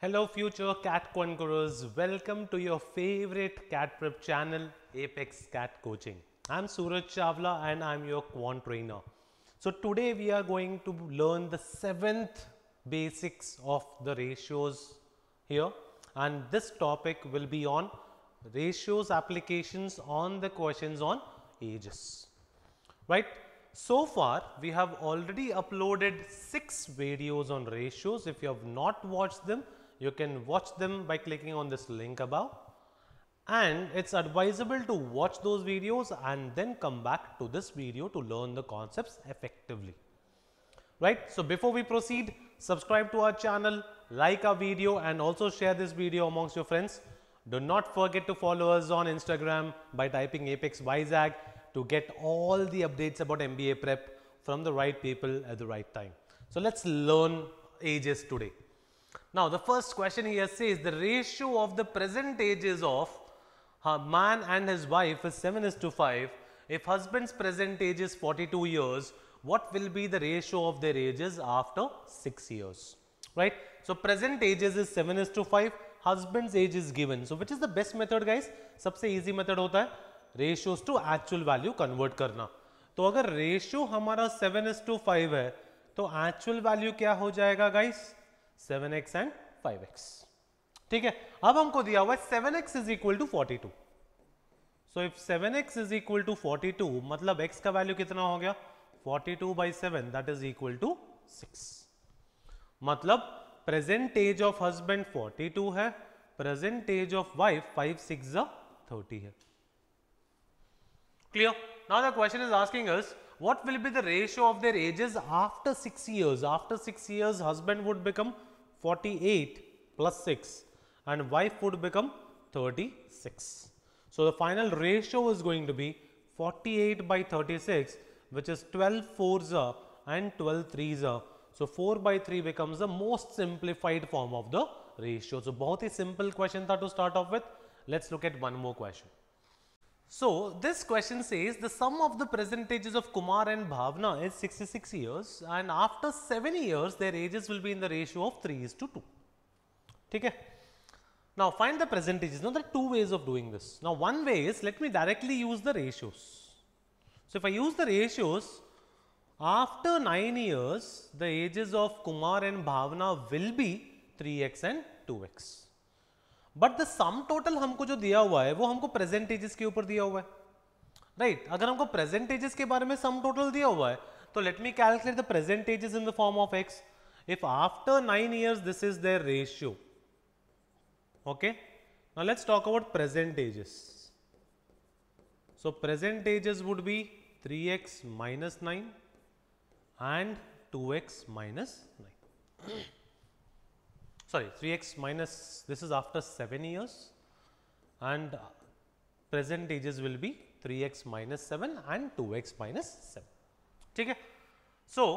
Hello future cat conquerors, welcome to your favorite cat prep channel Apex Cat Coaching. I'm Suraj Chawla and I'm your quant trainer. So today we are going to learn the 7th basics of the ratios here, and this topic will be on ratios applications on the questions on ages. Right? So far we have already uploaded 6 videos on ratios. If you have not watched them, you can watch them by clicking on this link above, and it's advisable to watch those videos and then come back to this video to learn the concepts effectively. Right? So before we proceed, subscribe to our channel, like our video, and also share this video amongst your friends. Do not forget to follow us on Instagram by typing Apex Vizag to get all the updates about MBA prep from the right people at the right time. So let's learn ages today. Now the first question here says the ratio of the present ages of a man and his wife is 7:5. If husband's present age is 42 years, what will be the ratio of their ages after 6 years? Right? So present ages is 7:5, husband's age is given. So which is the best method guys? सबसे easy method होता है ratios to actual value convert करना. तो अगर ratio हमारा 7:5 है तो actual value क्या हो जाएगा guys? 7x and 5x. ठीक है, अब हमको दिया हुआ है 7x is equal to 42. So if 7x is equal to 42, मतलब x का वैल्यू कितना हो गया? 42 by 7, that is equal to 6. मतलब present age of husband 42 है, present age of wife 5 6 30 है. Clear? Now the question is asking us, what will be the ratio of their ages after 6 years? After 6 years, husband would become 48 plus 6 and wife would become 36. So the final ratio is going to be 48 by 36, which is 12 fours and 12 threes. So 4 by 3 becomes the most simplified form of the ratio. So बहुत ही simple question था to start off with. Let's look at one more question. So this question says the sum of the present ages of Kumar and Bhavna is 66 years, and after 7 years their ages will be in the ratio of 3:2. Okay? Now find the present ages. Now there are two ways of doing this. Now one way is, let me directly use the ratios. So if I use the ratios, after 9 years the ages of Kumar and Bhavna will be 3x and 2x. But the sum total हमको जो दिया हुआ है वो हमको present ages के ऊपर दिया हुआ है. राइट? अगर हमको प्रेजेंट एजेस के बारे में सम टोटल दिया हुआ है तो let me calculate the present ages in the form of x. If after 9 years this is their ratio. Okay, now let's talk about present ages. So present ages would be 3x minus 9 and 2x minus 9. Sorry, 3x minus, this is after 7 years, and present ages will be 3x minus 7 and 2x minus 7. ठीक है? So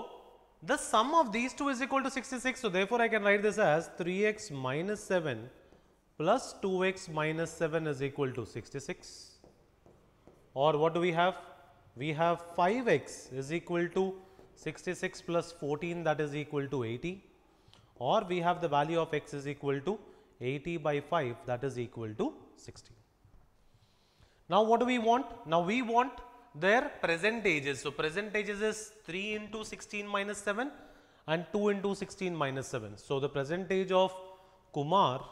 the sum of these two is equal to 66. So therefore I can write this as 3x minus 7 plus 2x minus 7 is equal to 66. Or what do we have? We have 5x is equal to 66 plus 14, that is equal to 80. Or we have the value of x is equal to 80 by 5, that is equal to 60. Now what do we want? Now we want their present ages. So present ages is 3 into 16 minus 7 and 2 into 16 minus 7. So the present age of Kumar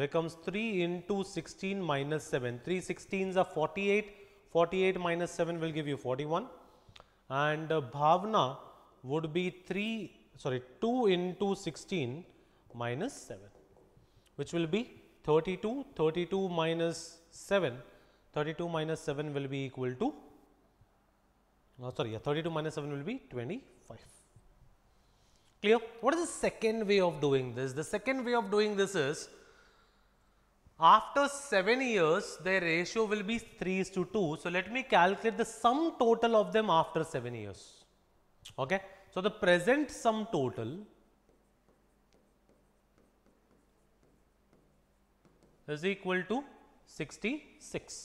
becomes 3 into 16 minus 7. 3 16s are 48. 48 minus 7 will give you 41. And Bhavna would be 2 into 16 minus 7, which will be 32. 32 minus 7, 32 minus 7 will be equal to, 32 minus 7 will be 25. Clear? What is the second way of doing this? The second way of doing this is, after 7 years their ratio will be 3:2. So let me calculate the sum total of them after 7 years. Okay? So the present sum total is equal to 66.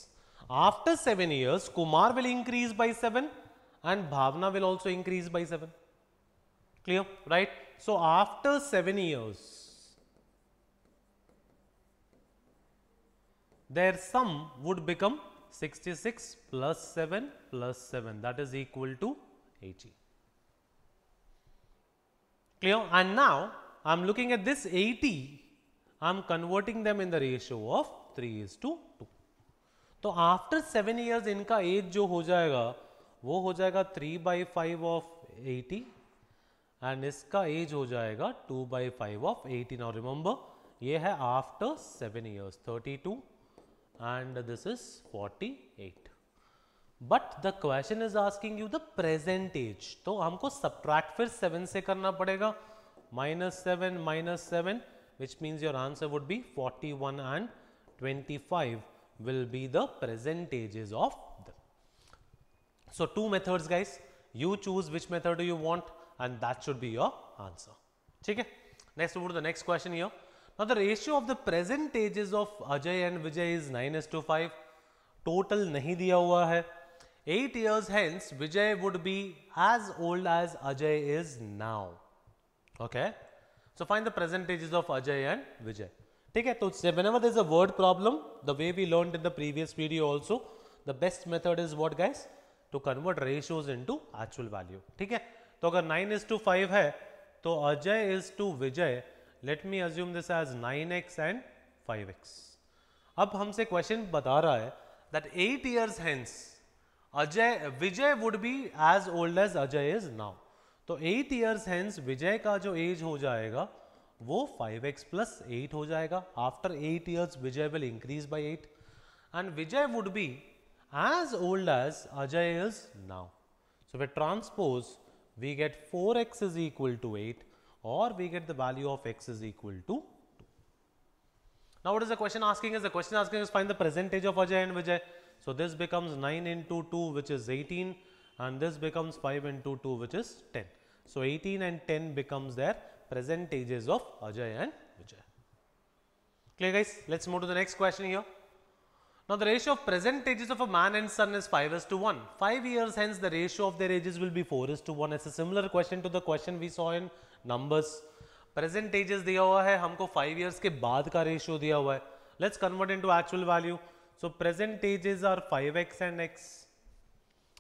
After 7 years, Kumar will increase by 7 and Bhavna will also increase by 7. Clear? Right? So after 7 years, their sum would become 66 plus 7 plus 7, that is equal to 80. Clear? And now I am looking at this 80, I am converting them in the ratio of 3:2. तो after 7 years इनका age जो हो जाएगा वो हो जाएगा 3/5 of 80 and इसका age हो जाएगा 2/5 of 80. Now remember ये है after 7 years, 32 and this is 48. But the question is asking you the present age. तो हमको subtract फिर 7 से करना पड़ेगा, -7 which means your answer would be 41 and 25 will be the percent ages of them. So two methods guys, you choose which method do you want and that should be your answer. Okay? Next, move to the next question here. Now the ratio of the present ages of Ajay and Vijay is 9:5. Total नहीं दिया हुआ है. 8 years hence Vijay would be as old as Ajay is now. Okay? So find the present ages of Ajay and Vijay. ठीक है, तो whenever there is a word problem, the way we learned in the previous video also, the best method is what guys? To convert ratios into actual value. ठीक है, तो अगर 9:5 है तो Ajay is to Vijay, let me assume this as 9x and 5x. अब हमसे question बता रहा है that 8 years hence Vijay would be as old as Ajay is now. तो 8 years hence Vijay का जो एज हो जाएगा वो 5x plus 8 हो जाएगा. After 8 years Vijay will increase by 8 and Vijay would be as old as Ajay is now. So we transpose, we get 4x is equal to 8 or we get the value of x is equal to 2. Now what is the question asking us? The question asking us find the present age of Ajay and Vijay. So this becomes 9 into 2 which is 18 and this becomes 5 into 2 which is 10. So 18 and 10 becomes their present ages of Ajay and Vijay. Clear guys? Let's move to the next question here. Now the ratio of present ages of a man and son is 5:1. 5 years hence the ratio of their ages will be 4:1. It's a similar question to the question we saw in numbers. Present ages दिया हुआ है, हमको 5 years के बाद का ratio दिया हुआ है. Let's convert into actual value. So present ages are 5x and x.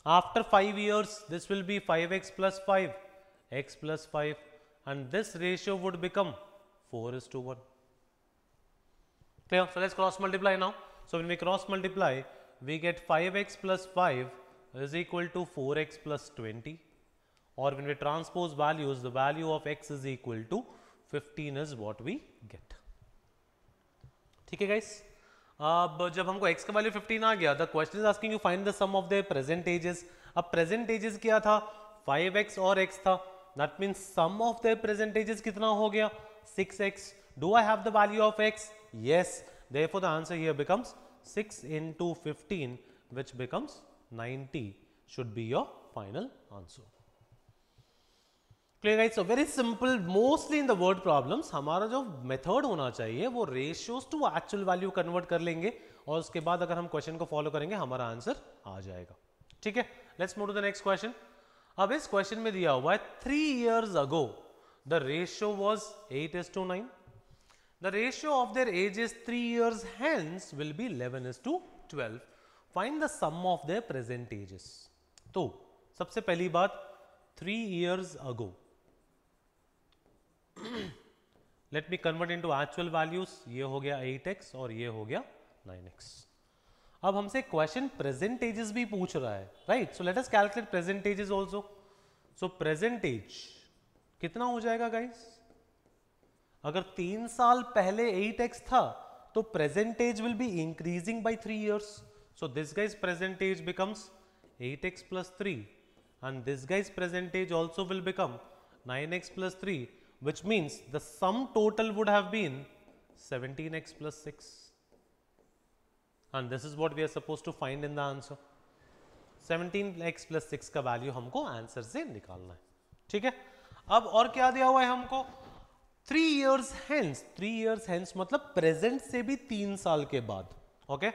After 5 years this will be 5x plus 5, x plus 5 and this ratio would become 4:1. Clear? So let's cross multiply now. So when we cross multiply we get 5x plus 5 is equal to 4x plus 20 or when we transpose values the value of x is equal to 15 is what we get. ठीक है guys? अब जब हमको x का value 15 आ गया, the question is asking you find the sum of their present ages. अब present ages क्या था? 5x और x था. That means sum of their present ages कितना हो गया? 6x. Do I have the value of x? Yes. Therefore the answer here becomes 6 into 15 which becomes 90 should be your final answer. Clear guys? So very simple, mostly in the word problems हमारा जो method होना चाहिए वो ratios to actual value convert कर लेंगे और उसके बाद अगर हम question को follow करेंगे हमारा answer आ जाएगा. ठीक है? Let's move to the next question. अब इस question में दिया हुआ है 3 years ago the ratio was 8:9. The ratio of their ages 3 years hence will be 11:12. Find the sum of their present ages. तो सबसे पहली बात 3 years ago. Let me convert into actual values. ये हो गया 8x और ये हो गया 9x. अब हमसे क्वेश्चन प्रेजेंट एजेस भी पूछ रहा है, right? So let us calculate present ages also. So present age कितना हो जाएगा गाइस? अगर 3 साल पहले 8x था तो present age will be increasing by 3 years. So this guys present age becomes 8x plus 3 and this guy's present age also will become 9x plus 3, which means the sum total would have been 17x plus 6 and this is what we are supposed to find in the answer. 17x plus 6 का value हमको answer से निकालना है. ठीक है? अब और क्या दिया हुआ है हमको? 3 years hence. 3 years hence मतलब प्रेजेंट से भी 3 साल के बाद. Okay?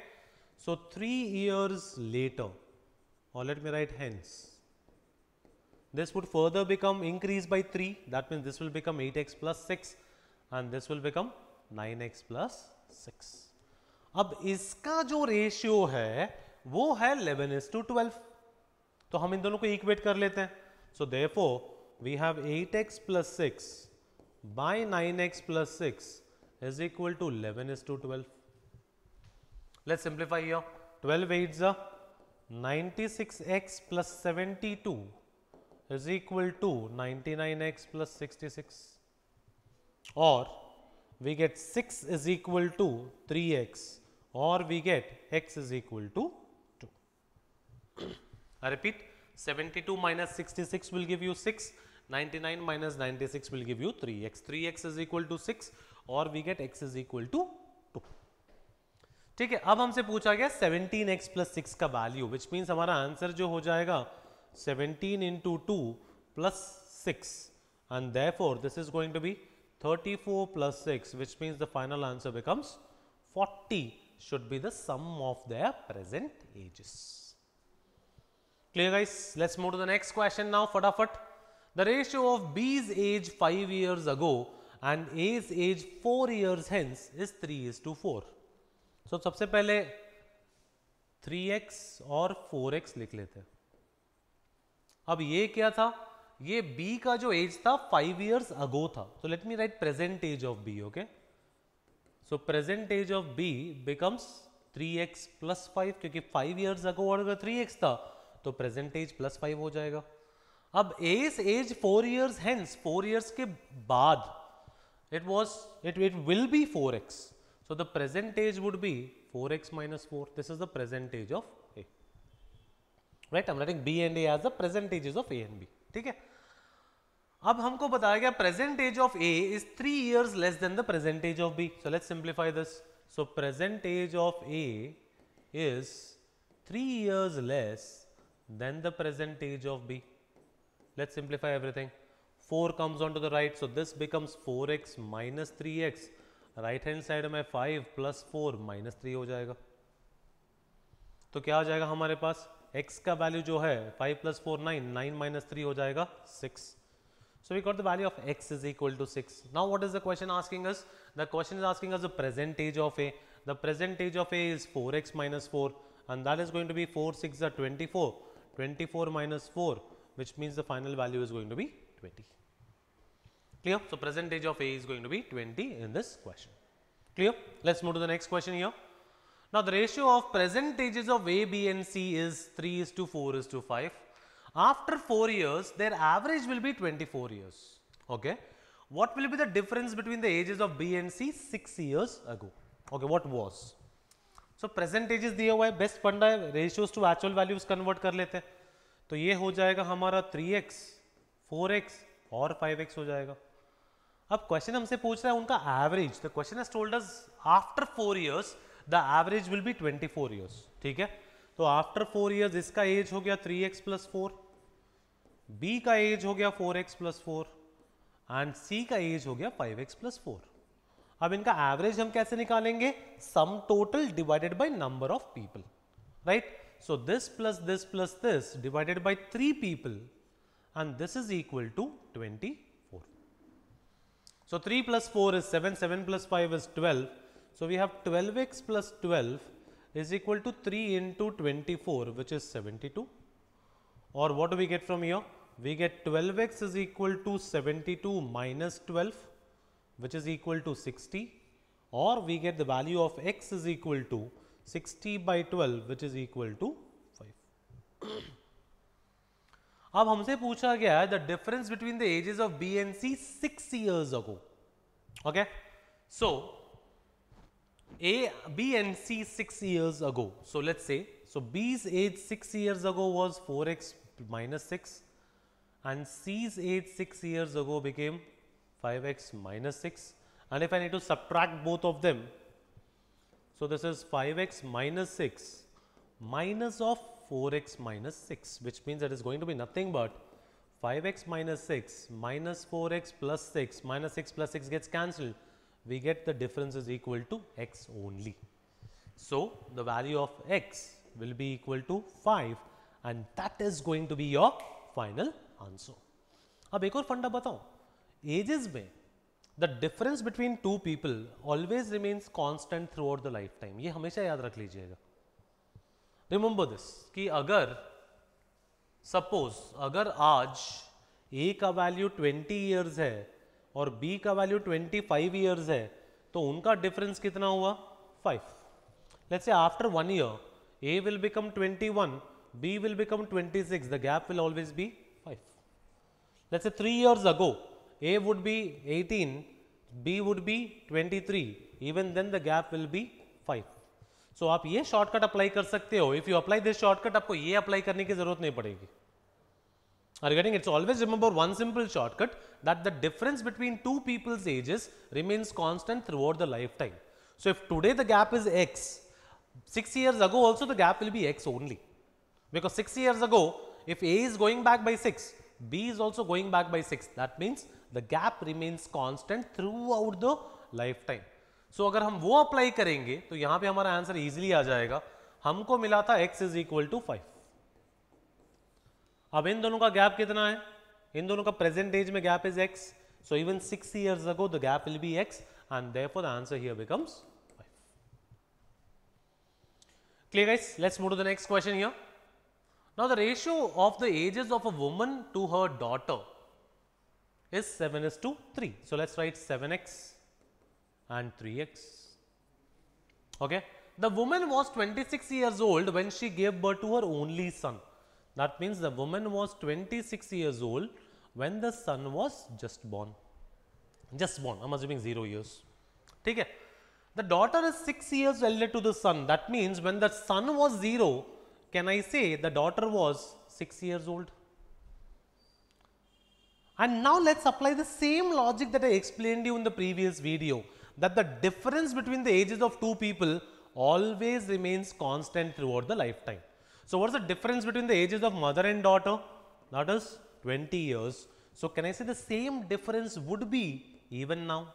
So 3 years later or let me write hence. This would further become increased by 3. That means this will become 8x plus 6 and this will become 9x plus 6. अब इसका जो ratio है वो है 11:12, तो हम इन दोनों को इक्वेट कर लेते हैं. So therefore we have 8x plus 6 by 9x plus 6 is equal to 11:12. Let's simplify here. 12 8s are 96x plus 72 is equal to 99x plus 66, or we get 6 is equal to 3x, or we get x is equal to 2. I repeat, 72 minus 66 will give you 6, 99 minus 96 will give you 3x. 3x is equal to 6, or we get x is equal to 2. ठीक है, अब हमसे पूछा गया 17x plus 6 का value, which means हमारा answer जो हो जाएगा 17 into 2 plus 6, and therefore this is going to be 34 plus 6, which means the final answer becomes 40 should be the sum of their present ages. Clear guys? Let's move to the next question now. Fatafat. The ratio of B's age 5 years ago and A's age 4 years hence is 3:4. So सबसे पहले 3x और 4x लिख लेते हैं. अब ये क्या था? ये B का जो एज था 5 years ago था. So let me write present age of B, okay? So present age of B becomes 3x plus 5, क्योंकि 5 years ago अगर 3x था तो present age plus 5 हो जाएगा. अब A's age 4 years hence, 4 years के बाद it will be 4x. So the present age would be 4x minus 4. This is the present age of A. Right? I'm writing B and A as the present ages of A and B. ठीक है? अब हमको बताया गया present age of A is 3 years less than the present age of B. So let's simplify this. So present age of A is 3 years less than the present age of B. Let's simplify everything. 4 comes on to the right, so this becomes 4x minus 3x. Right hand side में 5 plus 4 minus 3 हो जाएगा. तो क्या आ जाएगा हमारे पास? x का value जो है 5 प्लस 4 9, 9 माइनस 3 हो जाएगा 6. So we got the value of x is equal to 6. Now what is the question asking us? The question is asking us the present age of A. The present age of A is 4x minus 4, and that is going to be 4 6 are 24. 24 minus 4, which means the final value is going to be 20. Clear? So present age of A is going to be 20 in this question. Clear? Let's move to the next question here. Now the ratio of present ages of A, B and C is 3:4:5. After 4 years, their average will be 24 years. Okay. What will be the difference between the ages of B and C 6 years ago? Okay, what was? So present ages दिया हुआ है, best फंडा है, ratios to actual values convert कर लेते हैं. तो ये हो जाएगा हमारा 3x, 4x और 5x हो जाएगा. अब क्वेश्चन हमसे पूछ रहा है उनका average. The question has told us after 4 years the average will be 24 years. ठीक है, तो आफ्टर 4 years इसका एज हो गया 3x plus 4, B का एज हो गया 4x plus 4 एंड C का एज हो गया 5x plus 4. अब इनका एवरेज हम कैसे निकालेंगे? Sum total divided by number of people. Right? So this plus this divided by 3 people, and this is equal to 24. So 3 plus 4 is 7, 7 plus 5 is 12. So we have 12x plus 12 is equal to 3 into 24, which is 72. Or what do we get from here? We get 12x is equal to 72 minus 12, which is equal to 60. Or we get the value of x is equal to 60 by 12, which is equal to 5. अब हमसे पूछा गया है the difference between the ages of B and C 6 years ago. Okay, so B and C 6 years ago. So let's say, so B's age 6 years ago was 4x minus 6, and C's age 6 years ago became 5x minus 6. And if I need to subtract both of them, so this is 5x minus 6 minus of 4x minus 6, which means that is going to be nothing but 5x minus 6 minus 4x plus 6 minus 6 plus 6 gets cancelled. We get the difference is equal to x only. So the value of x will be equal to 5, and that is going to be your final answer. अब एक और फंडा बताऊं, edges में the difference between two people always remains constant throughout the lifetime. ये हमेशा याद रख लीजिएगा. Remember this कि अगर suppose अगर आज A का वैल्यू 20 years है और B का वैल्यू 25 years है तो उनका डिफरेंस कितना हुआ 5. Let's say after 1 year A will become 21, B will become 26. The gap will always be 5. Let's say 3 years ago A would be 18, B would be 23. Even then the gap will be 5. So आप ये shortcut apply कर सकते हो. If you apply this shortcut आपको ये apply करने की जरूरत नहीं पड़ेगी. Are you getting it? So always remember one simple shortcut that the difference between two people's ages remains constant throughout the lifetime. So if today the gap is X, 6 years ago also the gap will be X only. Because 6 years ago, if A is going back by 6, B is also going back by 6. That means the gap remains constant throughout the lifetime. So अगर हम वो apply करेंगे तो यहाँ पे हमारा answer easily आ जाएगा. हमको मिला था X is equal to 5. अब इन दोनों का गैप कितना है? इन दोनों का प्रेजेंट एज में gap is X. So even 6 years ago the gap will be X and therefore the answer here becomes 5. Clear guys? Let's move to the next question here. Now the ratio of the ages of a woman to her daughter is 7:3. So let's write 7x and 3x. Okay. The woman was 26 years old when she gave birth to her only son. That means the woman was 26 years old when the son was just born. Just born. I'm assuming 0 years. ठीक है. The daughter is 6 years elder to the son. That means when the son was 0, can I say the daughter was 6 years old? And now let's apply the same logic that I explained you in the previous video, that the difference between the ages of two people always remains constant throughout the lifetime. So what's the difference between the ages of mother and daughter? That is 20 years. So can I say the same difference would be even now?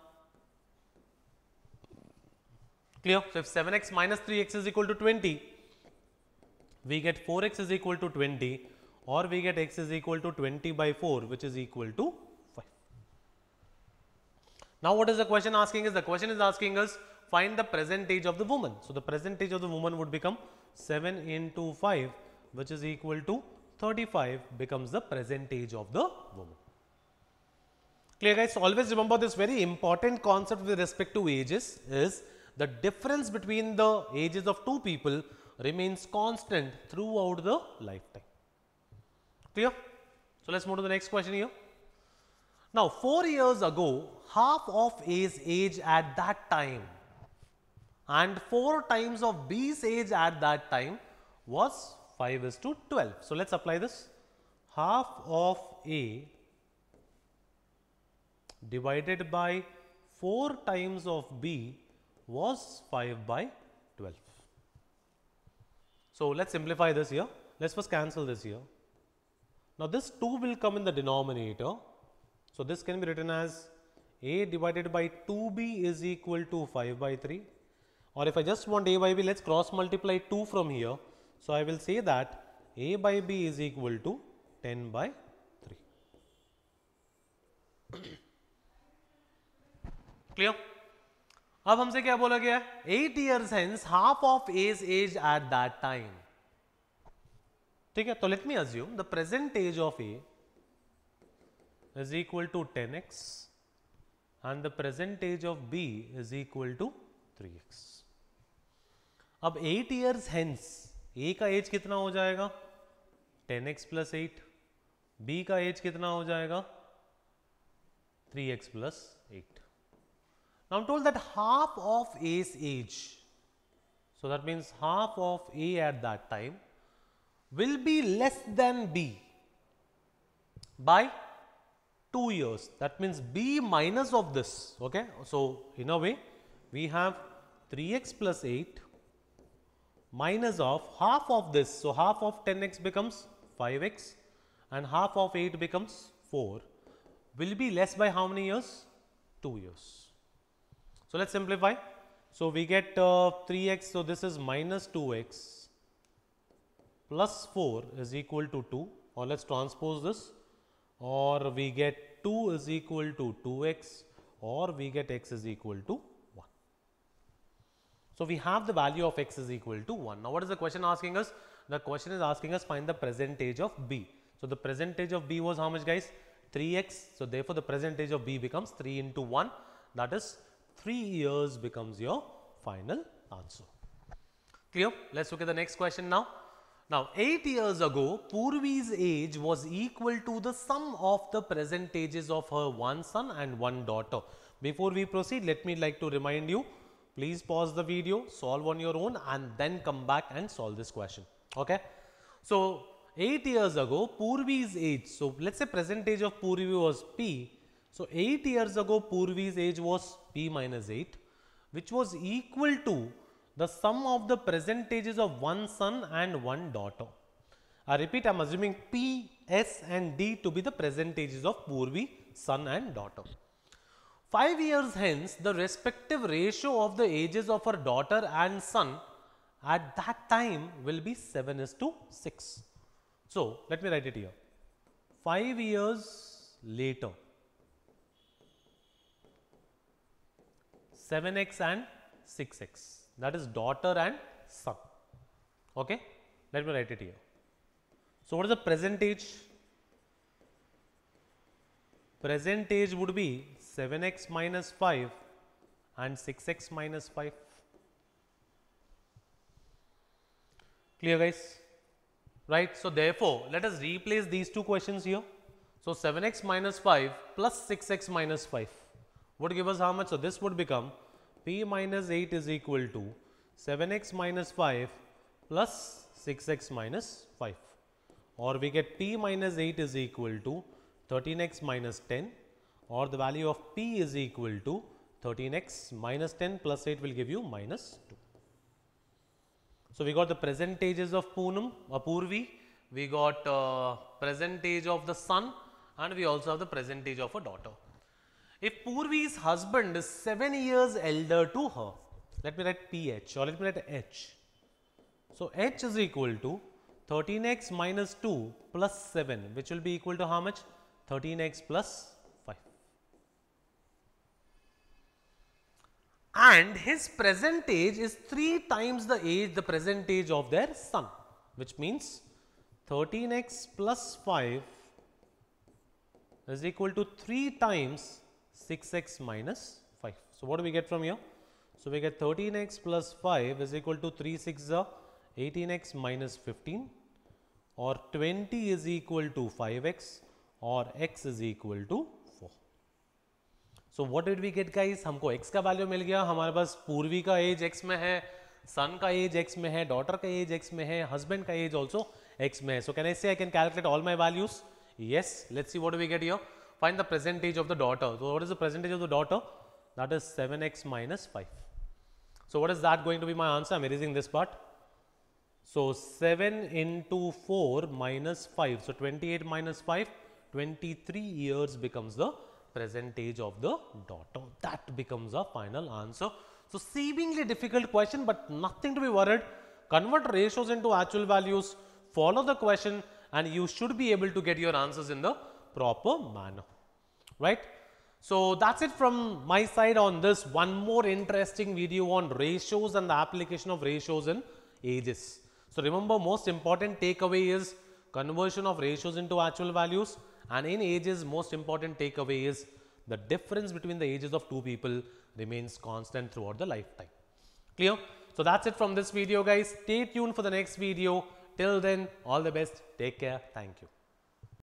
Clear? So if 7x minus 3x is equal to 20, we get 4x is equal to 20, or we get x is equal to 20 by 4, which is equal to 5. Now what is the question asking us? The question is asking us find the present age of the woman. So the present age of the woman would become 7 into 5, which is equal to 35, becomes the present age of the woman. Clear guys? So always remember this very important concept with respect to ages is the difference between the ages of two people remains constant throughout the lifetime. Clear? So let's move to the next question here. Now 4 years ago, half of A's age at that time and 4 times of B's age at that time was 5:12. So let's apply this. Half of A divided by 4 times of B was 5/12. So let's simplify this here. Let's first cancel this here. Now this 2 will come in the denominator. So this can be written as A divided by 2B is equal to 5/3. Or if I just want A by B, let's cross multiply 2 from here. So I will say that A by B is equal to 10/3. Clear? अब हमसे क्या बोला गया है? 8 years hence half of A's age at that time. ठीक है, तो let me assume the present age of A is equal to 10x and the present age of B is equal to 3x. अब 8 years hence A का as कितना हो जाएगा? 10x plus 8. B का as कितना हो जाएगा? 3x plus 8. Now I'm told that half of A's age, so that means half of A at that time will be less than B by 2 years. That means B minus of this. Okay, so in a way we have 3x plus 8 minus of half of this. So half of 10x becomes 5x and half of 8 becomes 4. Will be less by how many years? 2 years. So let's simplify. So we get 3x. So this is minus 2x plus 4 is equal to 2, or let's transpose this, or we get 2 is equal to 2x, or we get x is equal to 1. So we have the value of x is equal to 1. Now what is the question asking us? The question is asking us find the percentage of b. So the percentage of b was how much, guys? 3x. So therefore the percentage of b becomes 3 into 1, that is 3 years becomes your final answer. Clear? Let's look at the next question now. Now 8 years ago, Purvi's age was equal to the sum of the percentages of her one son and one daughter. Before we proceed, let me like to remind you, please pause the video, solve on your own and then come back and solve this question. Okay. So 8 years ago, Purvi's age, so let's say percentage of Purvi was P. So 8 years ago, Purvi's age was P minus 8, which was equal to the sum of the percentages of one son and one daughter. I repeat, I am assuming P, S and D to be the percentages of Purvi, son and daughter. 5 years hence, the respective ratio of the ages of her daughter and son at that time will be 7:6. So, let me write it here. 5 years later, 7x and 6x. That is daughter and son. Okay. Let me write it here. So, what is the percentage? Percentage would be 7x minus 5 and 6x minus 5. Clear, guys? Right. So, therefore, let us replace these two questions here. So, 7x minus 5 plus 6x minus 5 would give us how much? So, this would become P minus 8 is equal to 7x minus 5 plus 6x minus 5, or we get P minus 8 is equal to 13x minus 10, or the value of P is equal to 13x minus 10 plus 8 will give you minus 2. So, we got the percentages of Purvi, we got percentage of the son and we also have the percentage of a daughter. If Purvi's husband is 7 years elder to her, let me write PH or let me write H. So, H is equal to 13x minus 2 plus 7, which will be equal to how much? 13x plus 5. And his percentage is 3 times the percentage of their son, which means 13x plus 5 is equal to 3 times 6x minus 5. So, what do we get from here? So, we get 13x plus 5 is equal to 3 6 are 18x minus 15, or 20 is equal to 5x, or x is equal to 4. So, what did we get, guys? हमको x का value मिल गया, हमारे पास पूर्वी का as x में है, सन का as x में है, डॉटर का एज x में है, हस्बैंड का एज ऑल्सो x में है. So, can I say I can calculate all my values? Yes. Let's see what do we get here. Find the percentage of the daughter. So, what is the percentage of the daughter? That is 7x minus 5. So, what is that going to be my answer? I am erasing this part. So, 7 into 4 minus 5. So, 28 minus 5, 23 years becomes the percentage of the daughter. That becomes our final answer. So, seemingly difficult question, but nothing to be worried. Convert ratios into actual values, follow the question and you should be able to get your answers in the proper manner, right? So, that's it from my side on this one more interesting video on ratios and the application of ratios in ages. So, remember, most important takeaway is conversion of ratios into actual values, and in ages most important takeaway is the difference between the ages of two people remains constant throughout the lifetime. Clear? So, that's it from this video, guys. Stay tuned for the next video. Till then, all the best. Take care. Thank you.